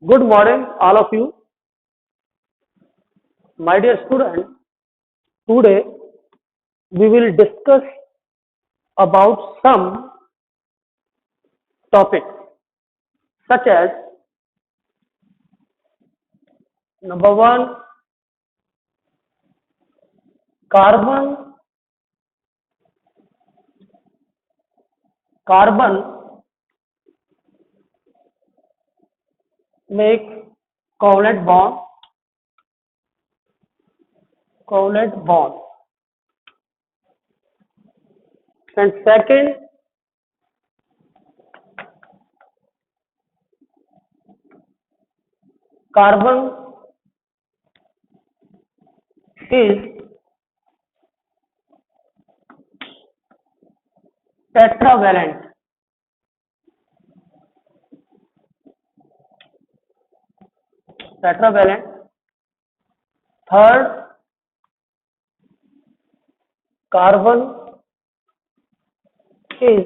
Good morning, all of you. My dear student, today we will discuss about some topics such as number one, carbon, carbon make covalent bond, and second, carbon is tetravalent. Tetravalent. Third, carbon is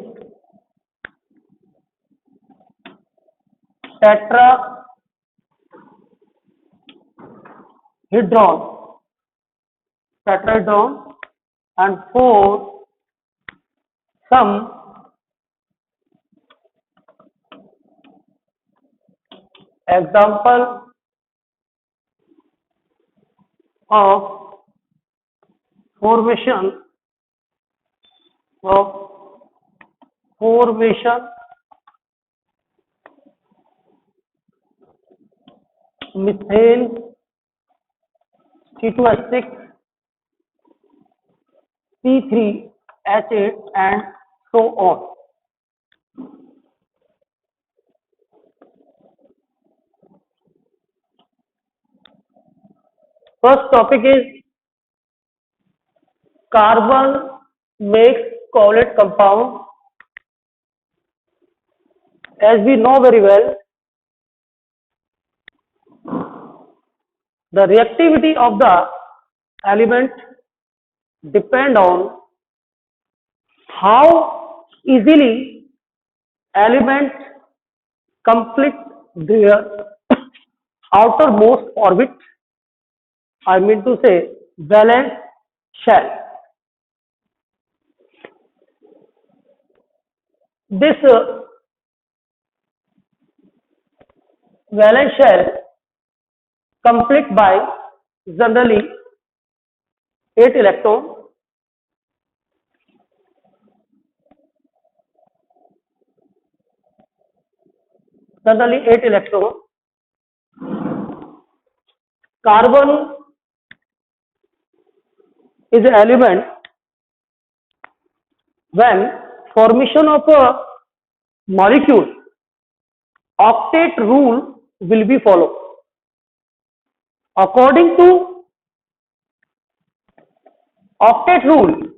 tetrahedron, tetrahedron, and fourth, some example of formation of methane, C2H6, C3H8, and so on. First topic is carbon makes covalent compound. As we know very well, the reactivity of the element depend on how easily element complete their outermost orbit. I mean to say valence shell. This valence shell complete by generally 8 electron. Generally 8 electron. Carbon is an element when formation of a molecule, octet rule will be followed. According to octet rule,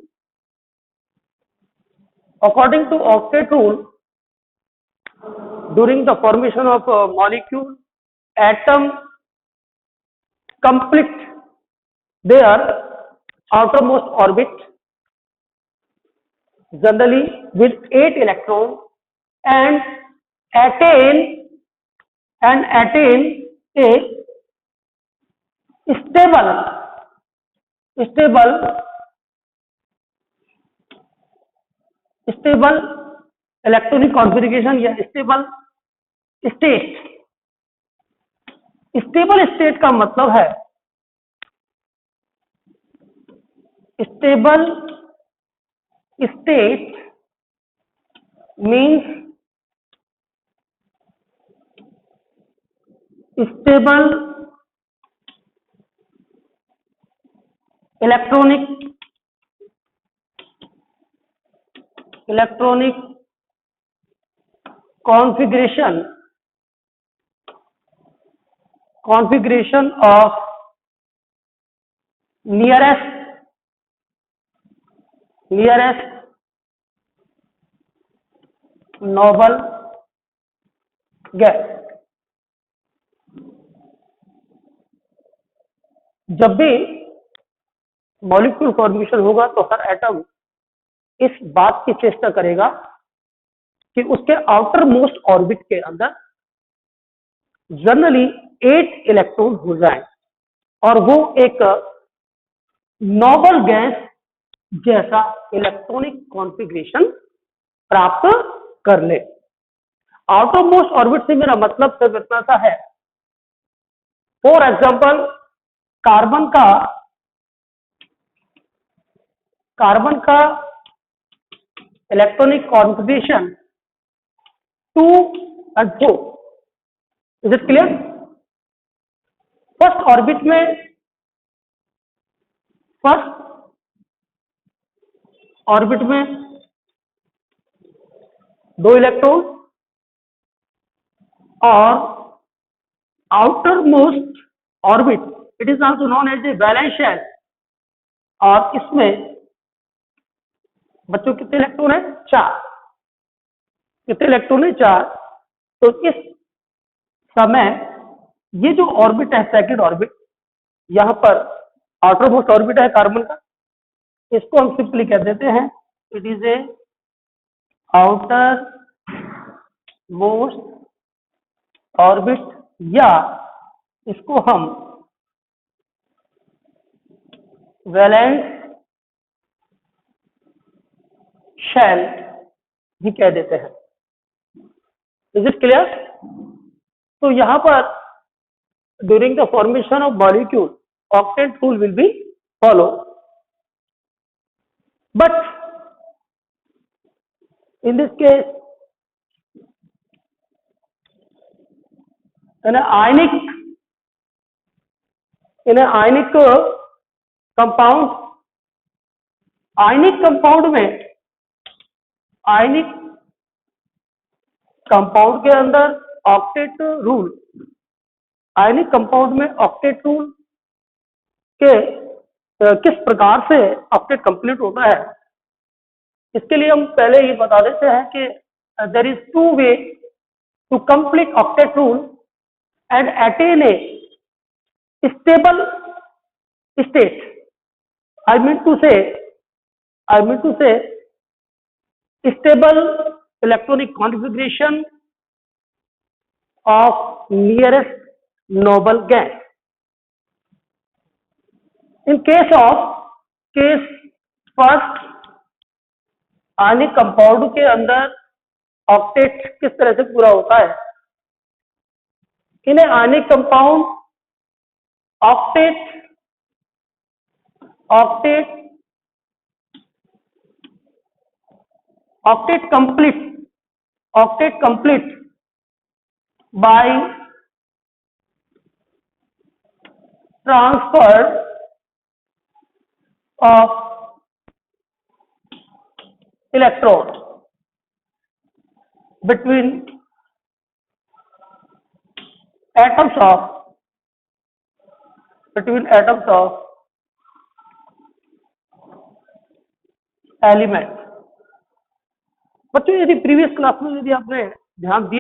during the formation of a molecule, atom complete their outermost orbit generally with 8 electrons and attain a stable electronic configuration या stable state का मतलब है stable state means stable electronic configuration of nearest noble gas. जब भी molecule formation होगा तो हर atom इस बात की चेष्टा करेगा कि उसके आउटर मोस्ट ऑर्बिट के अंदर जनरली 8 इलेक्ट्रॉन हो जाए और वो एक नोबल गैस जैसा इलेक्ट्रॉनिक कॉन्फ़िगरेशन प्राप्त कर ले। आउटरमोस्ट ऑर्बिट से मेरा मतलब सिर्फ इतना सा है, फॉर एग्जाम्पल कार्बन का electronic configuration 2 and 4, is it clear? First orbit में 2 इलेक्ट्रॉन और outermost orbit, it is also known as a valence shell, और इसमें बच्चों कितने इलेक्ट्रॉन है? 4। कितने इलेक्ट्रॉन है? 4। तो इस समय ये जो ऑर्बिट है, सेकंड ऑर्बिट, यहां पर आउटर मोस्ट ऑर्बिट है कार्बन का, इसको हम सिंपली कह देते हैं it is a outermost orbit, या इसको हम वैलेंस शेल भी कह देते हैं। Is it clear? तो यहां पर during the formation of molecule octet rule will be follow, but in this case in an ionic compound, ionic compound के अंदर ऑक्टेट रूल, आयनिक कंपाउंड में ऑक्टेट रूल के किस प्रकार से ऑक्टेट कंप्लीट होता है, इसके लिए हम पहले ये बता देते हैं कि there is 2 way to complete octet rule and attain a stable state. I mean to say stable electronic configuration of nearest noble gas. In case first ionic compound के अंदर ऑक्टेट किस तरह से पूरा होता है? In ionic compound octet complete by transfer of electron between atoms of element. बच्चों यदि प्रीवियस क्लास में यदि आपने ध्यान दिया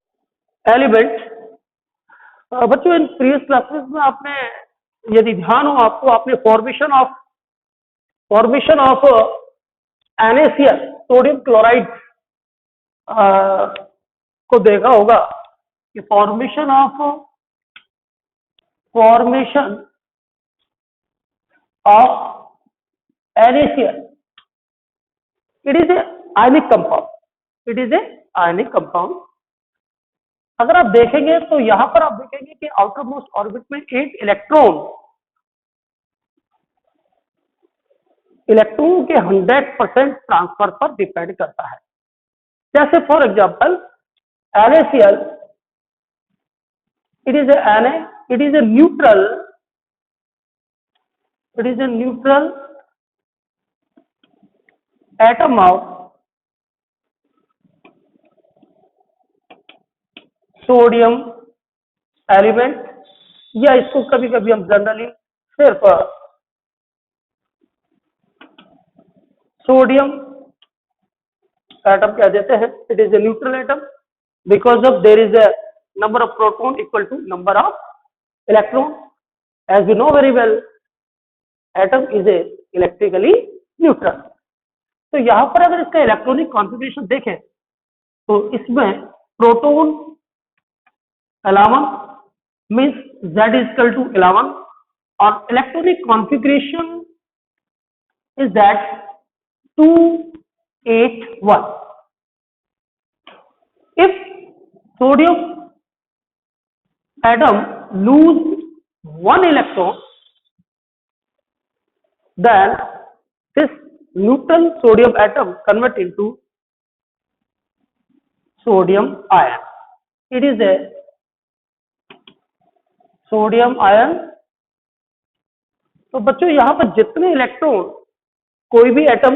एलिमेंट, बच्चों इन प्रीवियस क्लासेस में आपने यदि ध्यान हो आपको, आपने formation of NaCl sodium chloride को देखा होगा कि formation of NaCl, it is A ionic compound. अगर आप देखेंगे तो यहां पर आप देखेंगे कि आउटर मोस्ट ऑर्बिट में 8 इलेक्ट्रॉन के 100% ट्रांसफर पर डिपेंड करता है। जैसे for example NaCl, it is a neutral atom of sodium element, या इसको कभी कभी हम जनरली सिर्फ सोडियम एटम कह देते हैं। It is a neutral atom because of there is a number of proton equal to number of electron. As you know very well, atom is a electrically neutral. तो यहां पर अगर इसका electronic configuration देखें तो इसमें proton 11, means Z is equal to 11, or electronic configuration is that 281. If sodium atom lose one electron, then this neutral sodium atom convert into sodium ion. It is a sodium ion. तो बच्चों यहां पर जितने electron कोई भी atom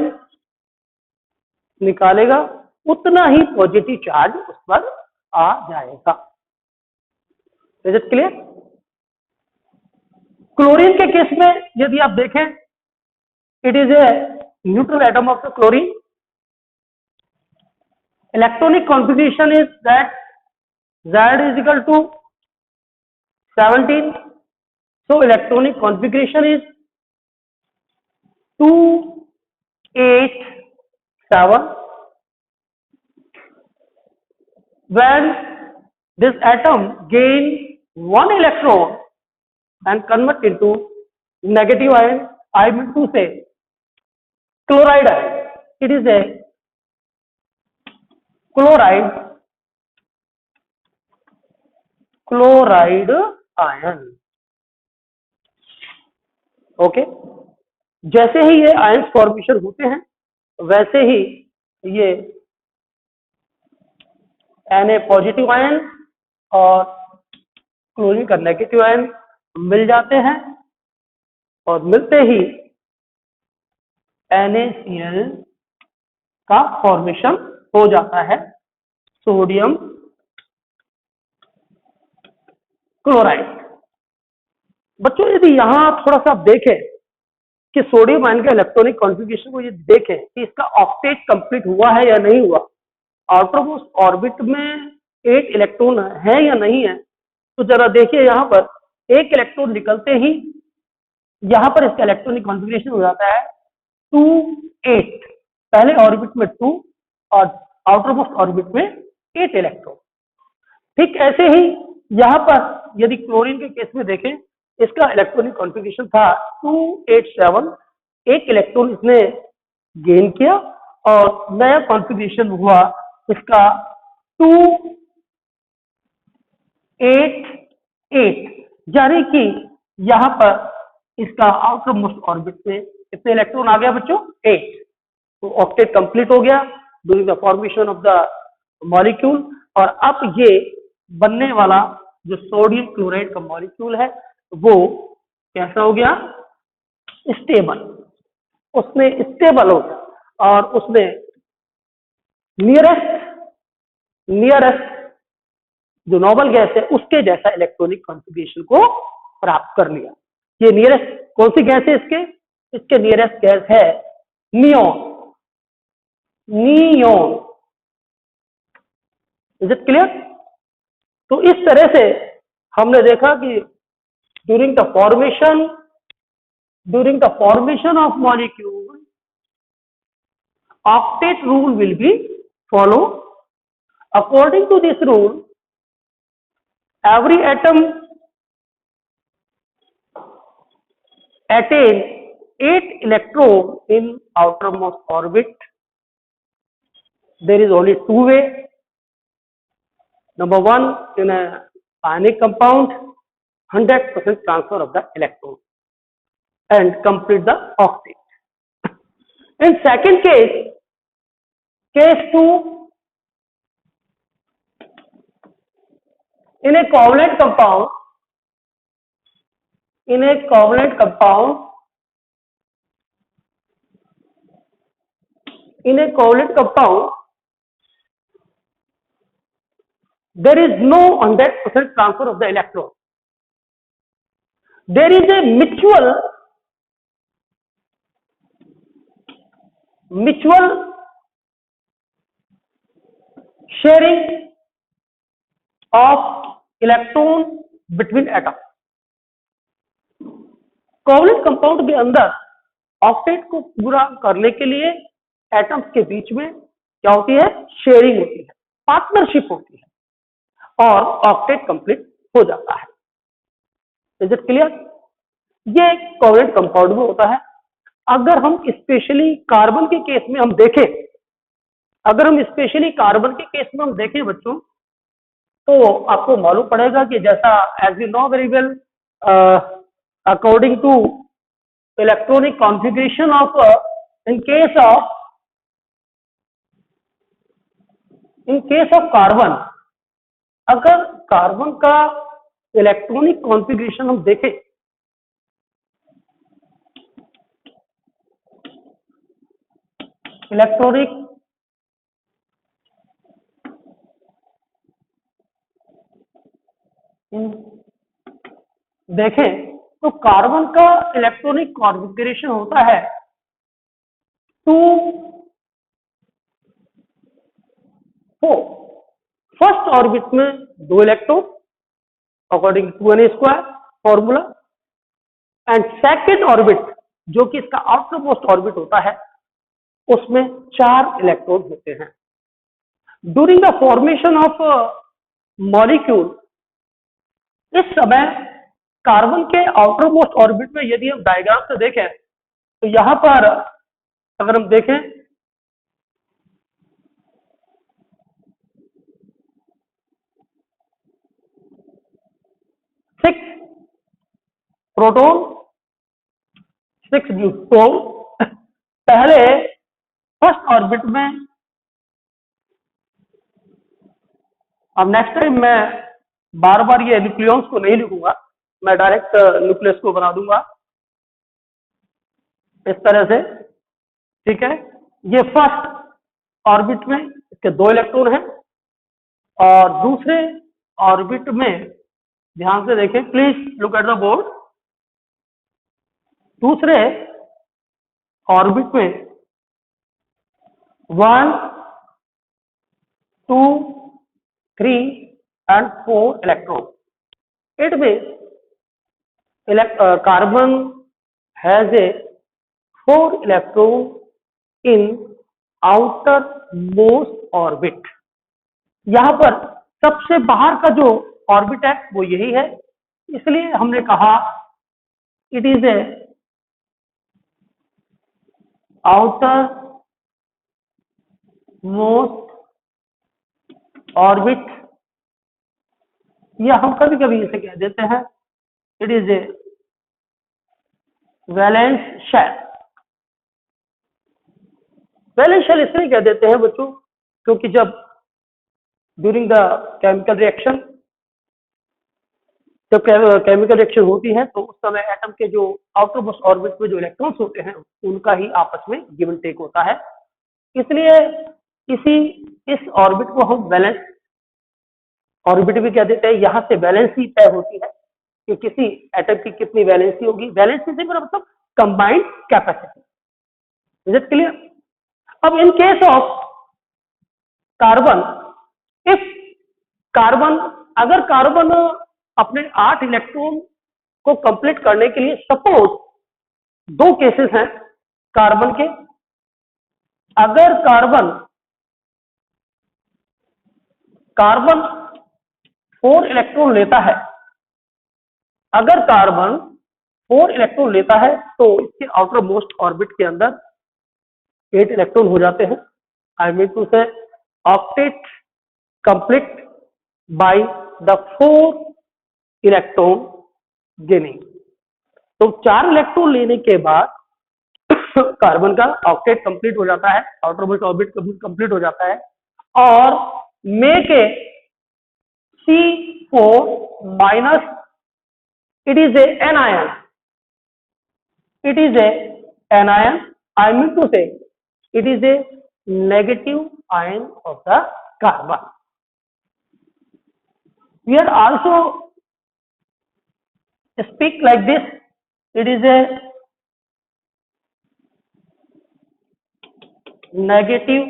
निकालेगा उतना ही positive charge उस पर आ जाएगा। Is it clear? क्लोरीन के केस में यदि आप देखें, it is a neutral atom of the chlorine. Electronic configuration is that Z is equal to 17. So electronic configuration is 287. When this atom gain one electron and convert into negative ion, I mean to say chloride ion, it is a chloride ion. Okay, जैसे ही ये ions formation होते हैं वैसे ही ये Na positive ion और chlorine का negative ion मिल जाते हैं, और मिलते ही NaCl का फॉर्मेशन हो जाता है, सोडियम क्लोराइड। बच्चों यदि यहां थोड़ा सा आप देखें कि सोडियम आयन के इलेक्ट्रॉनिक कॉन्फ़िगरेशन को यदि देखें कि इसका ऑक्टेट कंप्लीट हुआ है या नहीं हुआ, आउटर मोस्ट ऑर्बिट में 8 इलेक्ट्रॉन है या नहीं है, तो जरा देखिए यहां पर एक इलेक्ट्रॉन निकलते ही यहां पर इसका इलेक्ट्रॉनिक कॉन्फ़िगरेशन हो जाता है 2 8, पहले ऑर्बिट में 2 और आउटर मोस्ट ऑर्बिट में 8 इलेक्ट्रॉन। ठीक ऐसे ही यहां पर यदि क्लोरीन के केस में देखें, इसका इलेक्ट्रॉनिक कॉन्फ़िगरेशन था 287, एक इलेक्ट्रॉन इसने गेन किया और नया कॉन्फ़िगरेशन हुआ इसका 288, यानी कि यहां पर इसका आउटर मोस्ट ऑर्बिट में कितने इलेक्ट्रॉन आ गया बच्चों? 8। तो ऑक्टेट कंप्लीट हो गया during the formation of the molecule, और अब ये बनने वाला जो सोडियम क्लोराइड का मॉलिक्यूल है वो कैसा हो गया? स्टेबल। उसमें स्टेबल हो गया और उसने नियरेस्ट जो नॉबल गैस है उसके जैसा इलेक्ट्रॉनिक कॉन्फ़िगरेशन को प्राप्त कर लिया। ये नियरेस्ट कौन सी गैस है? इसके नियरेस्ट गैस है नियोन। Is it clear? तो इस तरह से हमने देखा कि during the formation of molecule octet rule will be followed. According to this rule, every atom attains 8 electrons in outermost orbit. There is only two ways. Number one, in a ionic compound, 100% transfer of the electron and complete the octet. In second case 2, in a covalent compound, there is no 100% transfer of the electron. There is a mutual sharing of electron between atoms. Covalent compound के अंदर octet को पूरा करने के लिए atoms के बीच में क्या होती है? शेयरिंग होती है, पार्टनरशिप होती है और ऑक्टेट कंप्लीट हो जाता है। Is it clear? ये कोवेलेंट कंपाउंड में होता है। अगर हम स्पेशली कार्बन के केस में हम देखें, अगर हम स्पेशली कार्बन के केस में हम देखें बच्चों, तो आपको मालूम पड़ेगा कि जैसा as you know very well, according to electronic configuration of in case of carbon, अगर कार्बन का इलेक्ट्रॉनिक कॉन्फ़िगरेशन हम देखें, इलेक्ट्रॉनिक देखें तो कार्बन का इलेक्ट्रॉनिक कॉन्फ़िगरेशन होता है 2, 4। फर्स्ट ऑर्बिट में 2 electron according to n square formula, and second orbit जो कि इसका आउटर मोस्ट ऑर्बिट होता है उसमें 4 इलेक्ट्रॉन होते हैं। During the formation of molecule, इस समय कार्बन के आउटर मोस्ट ऑर्बिट में यदि हम डायग्राम से देखें तो यहां पर अगर हम देखें 6 प्रोटॉन 6 न्यूट्रॉन पहले फर्स्ट ऑर्बिट में। अब नेक्स्ट टाइम मैं बार बार ये न्यूक्लियॉन्स को नहीं लिखूंगा, मैं डायरेक्ट न्यूक्लियस को बना दूंगा इस तरह से, ठीक है। ये फर्स्ट ऑर्बिट में इसके 2 इलेक्ट्रॉन हैं, और दूसरे ऑर्बिट में ध्यान से देखें, please look at the board. दूसरे ऑर्बिट में 1, 2, 3 and 4 electrons. It means carbon has a 4 electron in outermost orbit. यहां पर सबसे बाहर का जो ऑर्बिट है वो यही है, इसलिए हमने कहा it is a outermost orbit, या हम कभी कभी इसे कह देते हैं it is a valence shell. Valence shell इसलिए कह देते हैं बच्चों क्योंकि जब ड्यूरिंग द केमिकल रिएक्शन, जब केमिकल रिएक्शन होती है तो उस समय एटम के जो आउटर मोस्ट ऑर्बिट में जो इलेक्ट्रॉन्स होते हैं उनका ही आपस में गिव एंड टेक होता है, इसलिए इस ऑर्बिट को हम वैलेंस ऑर्बिट भी कह देते हैं। यहां से वैलेंसी तय होती है कि किसी एटम की कितनी वैलेंसी होगी। वैलेंसी से मेरा मतलब combined capacity. Is it clear? अब in case of carbon, if carbon, अगर कार्बन अपने 8 इलेक्ट्रॉन को कंप्लीट करने के लिए, सपोज 2 केसेस हैं कार्बन के, अगर कार्बन 4 इलेक्ट्रॉन लेता है, अगर कार्बन 4 इलेक्ट्रॉन लेता है तो इसके आउटर मोस्ट ऑर्बिट के अंदर 8 इलेक्ट्रॉन हो जाते हैं। आई मीन टू से octet complete by the 4 electron gaining. तो 4 इलेक्ट्रॉन लेने के बाद कार्बन का ऑक्टेट कंप्लीट हो जाता है, आउटर मोस्ट ऑर्बिट कंप्लीट हो जाता है, और make a C4 minus, it is a anion. It is a anion. I mean to say, it is a negative ion of the carbon. We are also speak like this. It is a negative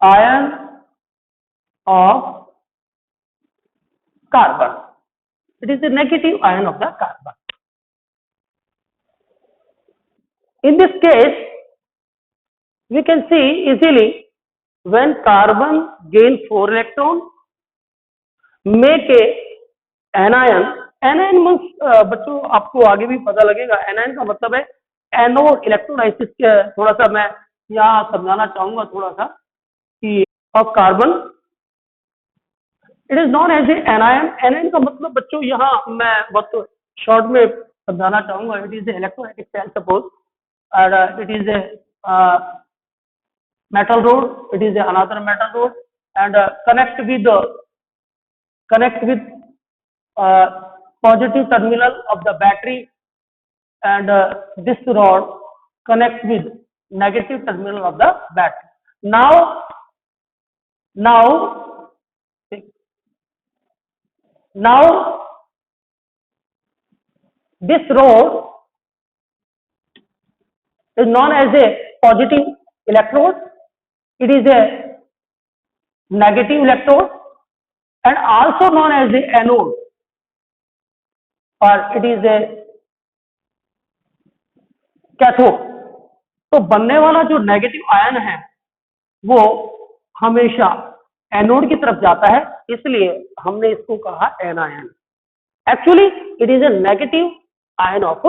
ion of carbon. It is a negative ion of the carbon. In this case, we can see easily when carbon gain 4 electron, make a anion anion means बच्चों आपको आगे भी पता लगेगा, anion का मतलब है anode electrolysis के। थोड़ा सा मैं यहाँ समझाना चाहूंगा थोड़ा सा कि of carbon it is known as a anion. Anion का मतलब बच्चों यहाँ मैं बहुत शॉर्ट में समझाना चाहूंगा। It is a electrolytic cell suppose, and it is a metal rod, it is another metal rod, and connect with positive terminal of the battery, and this rod connect with negative terminal of the battery. Now this rod is known as a positive electrode, it is a negative electrode, and also known as the anode, or it is a cathode. तो बनने वाला जो negative ion है वो हमेशा anode की तरफ जाता है, इसलिए हमने इसको कहा anion. Actually it is a negative ion of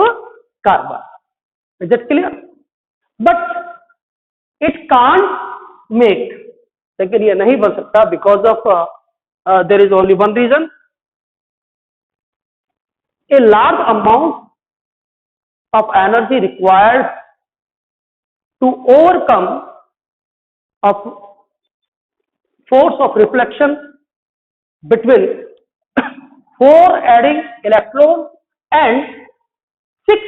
carbon. Is it clear? But it can't make, लेकिन ये नहीं बन सकता because of there is only one reason, a large amount of energy required to overcome a force of reflection between 4 adding electrons and 6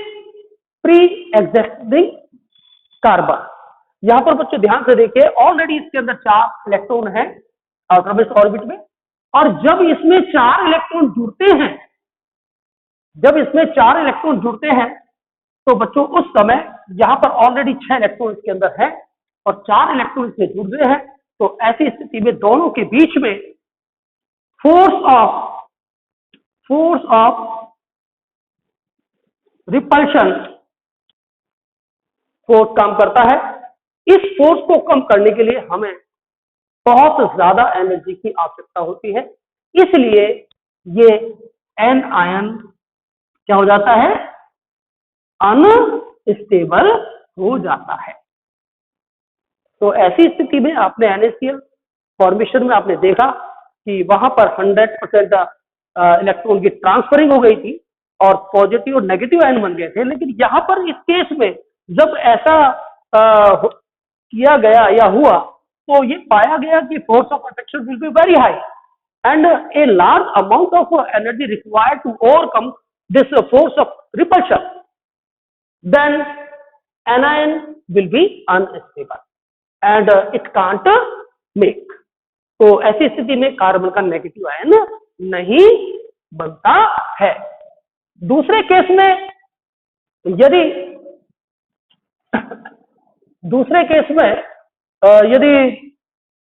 pre-existing carbon। यहां पर बच्चों ध्यान से देखिए, ऑलरेडी इसके अंदर 4 इलेक्ट्रॉन है आउटर ऑर्बिट में, और जब इसमें 4 इलेक्ट्रॉन जुड़ते हैं तो बच्चों उस समय यहां पर ऑलरेडी 6 इलेक्ट्रॉन इसके अंदर है और 4 इलेक्ट्रॉन इसमें जुड़ गए हैं। तो ऐसी स्थिति में दोनों के बीच में फोर्स ऑफ रिपल्शन फोर्स काम करता है। इस फोर्स को कम करने के लिए हमें बहुत ज्यादा एनर्जी की आवश्यकता होती है, इसलिए ये एन आयन क्या हो जाता है, अनस्टेबल हो जाता है। तो ऐसी स्थिति में आपने NaCl फॉर्मेशन में आपने देखा कि वहां पर 100% इलेक्ट्रॉन की ट्रांसफरिंग हो गई थी और पॉजिटिव और नेगेटिव आयन बन गए थे। लेकिन यहां पर इस केस में जब ऐसा किया गया या हुआ तो ये पाया गया कि force of attraction will be very high and a large amount of energy required to overcome this force of repulsion, then anion will be unstable and it can't make। तो ऐसी स्थिति में कार्बन का नेगेटिव आयन नहीं बनता है। दूसरे case में यदि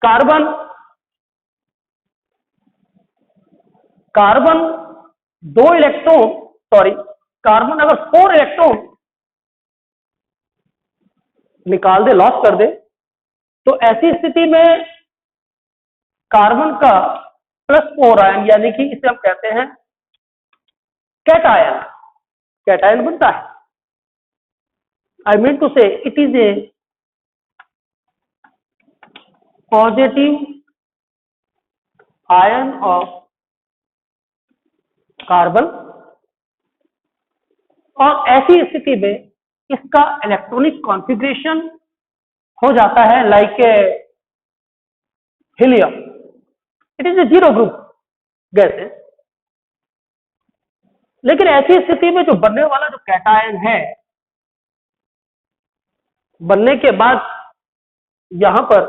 कार्बन 2 इलेक्ट्रॉन कार्बन अगर 4 इलेक्ट्रॉन निकाल दे, लॉस कर दे, तो ऐसी स्थिति में कार्बन का +4 आयन यानी कि इसे हम कहते हैं कैटायन बनता है। आई मीन टू से it is A positive ion of carbon, और ऐसी स्थिति में इसका इलेक्ट्रॉनिक कॉन्फ़िगरेशन हो जाता है like a helium. It is A 0 group gas है। लेकिन ऐसी स्थिति में जो बनने वाला जो कैटायन है, बनने के बाद यहां पर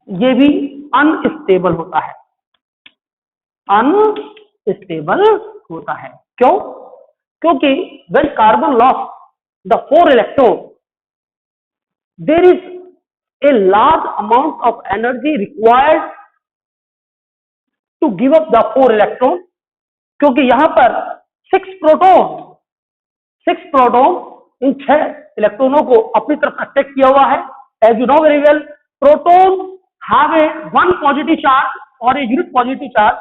ये भी अनस्टेबल होता है। क्यों? क्योंकि when carbon lost the 4 electron, there is a large amount of energy required to give up the 4 electron, क्योंकि यहां पर 6 प्रोटॉन इन 6 इलेक्ट्रॉनों को अपनी तरफ अट्रैक्ट किया हुआ है। As you know very well, proton have a 1 positive charge और ए यूनिट पॉजिटिव चार्ज,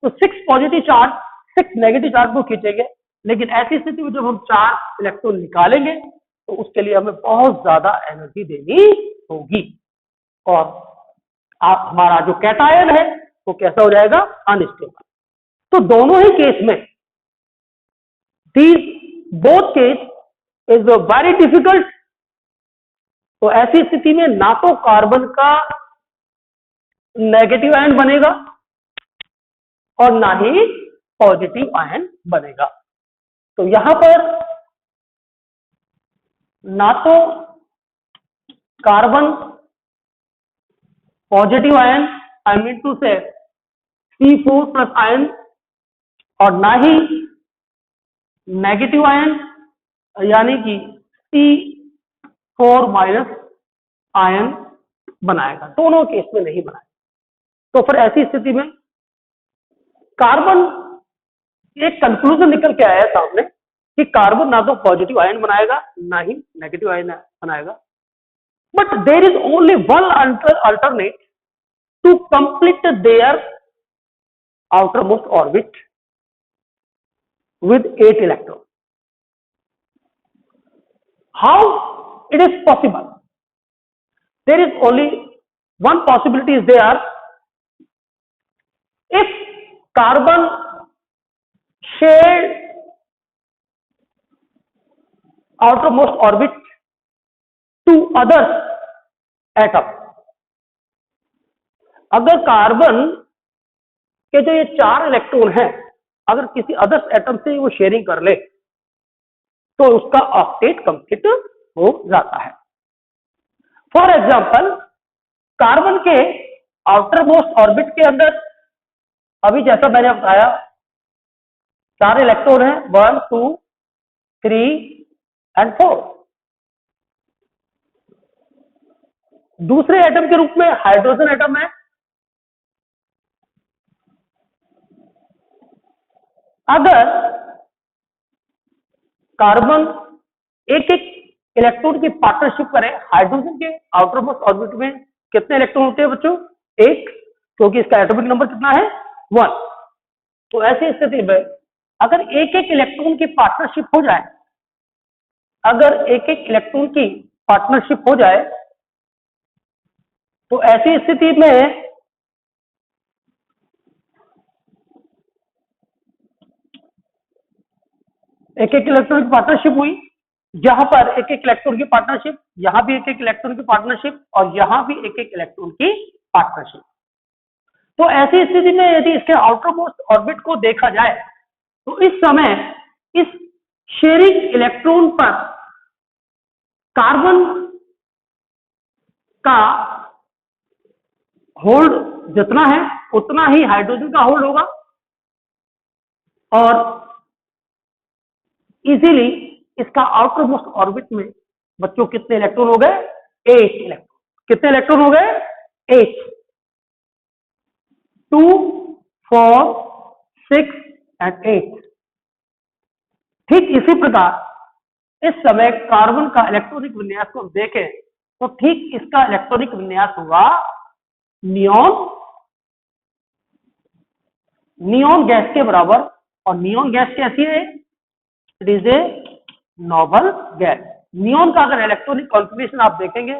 तो 6 पॉजिटिव चार्ज 6 नेगेटिव चार्ज को खींचेंगे, लेकिन ऐसी स्थिति में जब हम 4 इलेक्ट्रॉन निकालेंगे तो उसके लिए हमें बहुत ज्यादा एनर्जी देनी होगी और आप हमारा जो कैटायन है वो कैसा हो जाएगा, अनस्टेबल। तो दोनों ही केस में these both case is very difficult. तो ऐसी स्थिति में ना तो कार्बन का नेगेटिव आयन बनेगा और ना ही पॉजिटिव आयन बनेगा। तो यहां पर ना तो carbon positive ion, I mean to say C4 plus ion, और ना ही नेगेटिव आयन यानी कि C4 माइनस आयन बनाएगा, दोनों केस में नहीं बनाएगा। तो फिर ऐसी स्थिति में कार्बन, एक कंक्लूजन निकल के आया सामने कि कार्बन ना तो पॉजिटिव आयन बनाएगा ना ही नेगेटिव आयन बनाएगा, but there is only one alternate to complete there outermost orbit with 8 electrons. How it is possible? There is only one possibility is there. If carbon shared outermost orbit to other atom, अगर carbon के जो ये 4 electron हैं अगर किसी other atom से वो sharing कर ले तो उसका ऑक्टेट कंप्लीट हो जाता है। फॉर एग्जांपल, कार्बन के आउटर मोस्ट ऑर्बिट के अंदर अभी जैसा मैंने बताया 4 इलेक्ट्रॉन हैं, 1 2 3 एंड 4। दूसरे एटम के रूप में हाइड्रोजन एटम है। अगर कार्बन एक एक इलेक्ट्रॉन की पार्टनरशिप करे, हाइड्रोजन के आउटर मोस्ट ऑर्बिट में कितने इलेक्ट्रॉन होते हैं बच्चों? 1, क्योंकि इसका एटॉमिक नंबर कितना है? 1। तो ऐसी स्थिति में अगर एक एक इलेक्ट्रॉन की पार्टनरशिप हो जाए, अगर एक एक इलेक्ट्रॉन की पार्टनरशिप हो जाए तो ऐसी स्थिति में एक एक इलेक्ट्रॉन की पार्टनरशिप हुई, यहां पर एक एक इलेक्ट्रॉन की पार्टनरशिप, यहां भी एक एक इलेक्ट्रॉन की पार्टनरशिप और यहां भी एक एक इलेक्ट्रॉन की पार्टनरशिप। तो ऐसी स्थिति में यदि इसके आउटर मोस्ट ऑर्बिट को देखा जाए तो इस समय इस शेयरिंग इलेक्ट्रॉन पर कार्बन का होल्ड जितना है उतना ही हाइड्रोजन का होल्ड होगा और इजीली इसका आउटर मोस्ट ऑर्बिट में बच्चों कितने इलेक्ट्रॉन हो गए? 8 इलेक्ट्रॉन। कितने इलेक्ट्रॉन हो गए? 8। 2 4 6 एंड 8। ठीक इसी प्रकार इस समय कार्बन का इलेक्ट्रॉनिक विन्यास को हम देखें तो ठीक इसका इलेक्ट्रॉनिक विन्यास हुआ नियॉन गैस के बराबर। और नियॉन गैस कैसी है? It is a noble gas. Neon का अगर इलेक्ट्रॉनिक कॉन्फ़िगरेशन आप देखेंगे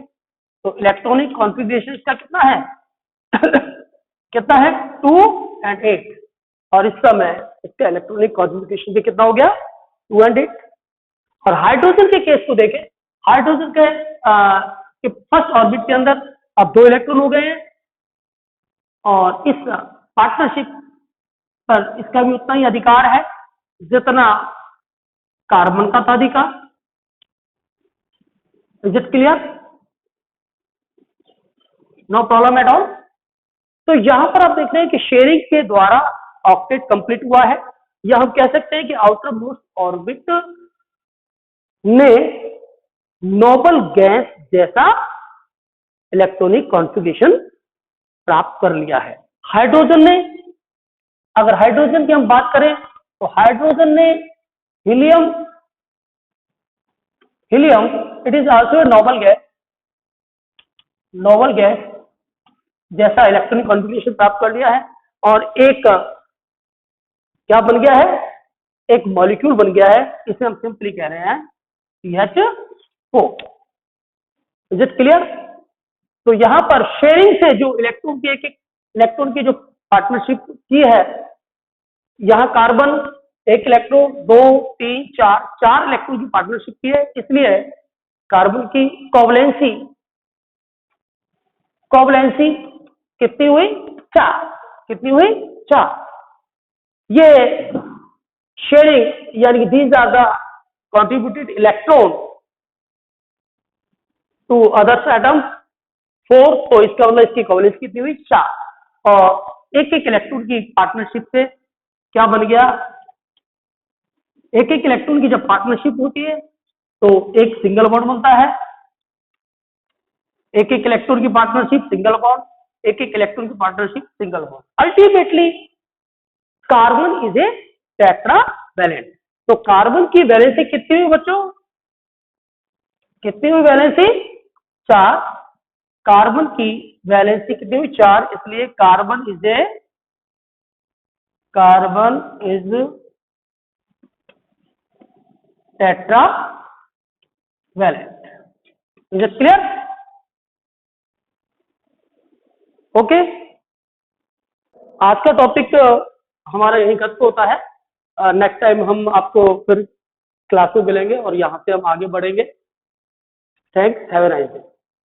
तो इलेक्ट्रॉनिक कॉन्फ़िगरेशन इसका कितना है? कितना है? 2 एंड 8। और इस समय इसका इलेक्ट्रॉनिक कॉन्फ़िगरेशन भी कितना हो गया? 2 एंड 8। और हाइड्रोजन के केस को देखें, हाइड्रोजन के फर्स्ट ऑर्बिट के अंदर अब 2 इलेक्ट्रॉन हो गए हैं और इस पार्टनरशिप पर इसका भी उतना ही अधिकार है जितना कार्बन का था अधिकार। Is it clear? No problem at all. तो यहां पर आप देख रहे हैं कि शेयरिंग के द्वारा ऑक्टेट कंप्लीट हुआ है, या हम कह सकते हैं कि आउटर मोस्ट ऑर्बिट ने नोबल गैस जैसा इलेक्ट्रॉनिक कॉन्फ़िगरेशन प्राप्त कर लिया है। हाइड्रोजन ने, अगर हाइड्रोजन की हम बात करें तो हाइड्रोजन ने helium it is also a noble gas जैसा इलेक्ट्रॉनिक कॉन्फ़िगरेशन प्राप्त कर लिया है। और एक क्या बन गया है, एक मॉलिक्यूल बन गया है, इसे हम सिंपली कह रहे हैं CH4। Is it clear? तो यहां पर शेयरिंग से जो इलेक्ट्रॉन की एक इलेक्ट्रॉन की जो पार्टनरशिप की है, यहां कार्बन एक इलेक्ट्रॉन, 2 3 4 इलेक्ट्रॉन की पार्टनरशिप की है, इसलिए कार्बन की कोवलेंसी कितनी हुई, 4। कितनी हुई, 4। ये शेयरिंग यानी कि these are the contributed electron to others atom 4, तो इसका मतलब इसकी कोवलेंस कितनी हुई, 4। और एक एक इलेक्ट्रॉन की पार्टनरशिप से क्या बन गया, एक एक इलेक्ट्रॉन की जब पार्टनरशिप होती है तो एक सिंगल बॉन्ड बनता है, एक एक इलेक्ट्रॉन की पार्टनरशिप सिंगल बॉन्ड, एक एक इलेक्ट्रॉन की partnership single bond, ultimately carbon is a tetravalent. तो कार्बन की वैलेंसी कितनी हुई बच्चों, कितनी हुई वैलेंसी, 4। कार्बन की वैलेंसी कितनी हुई, 4, इसलिए carbon is tetravalent. Is it clear? Okay, आज का टॉपिक हमारा यही खत्म होता है। नेक्स्ट टाइम हम आपको फिर क्लास में मिलेंगे और यहाँ से हम आगे बढ़ेंगे। Thanks, have a nice day.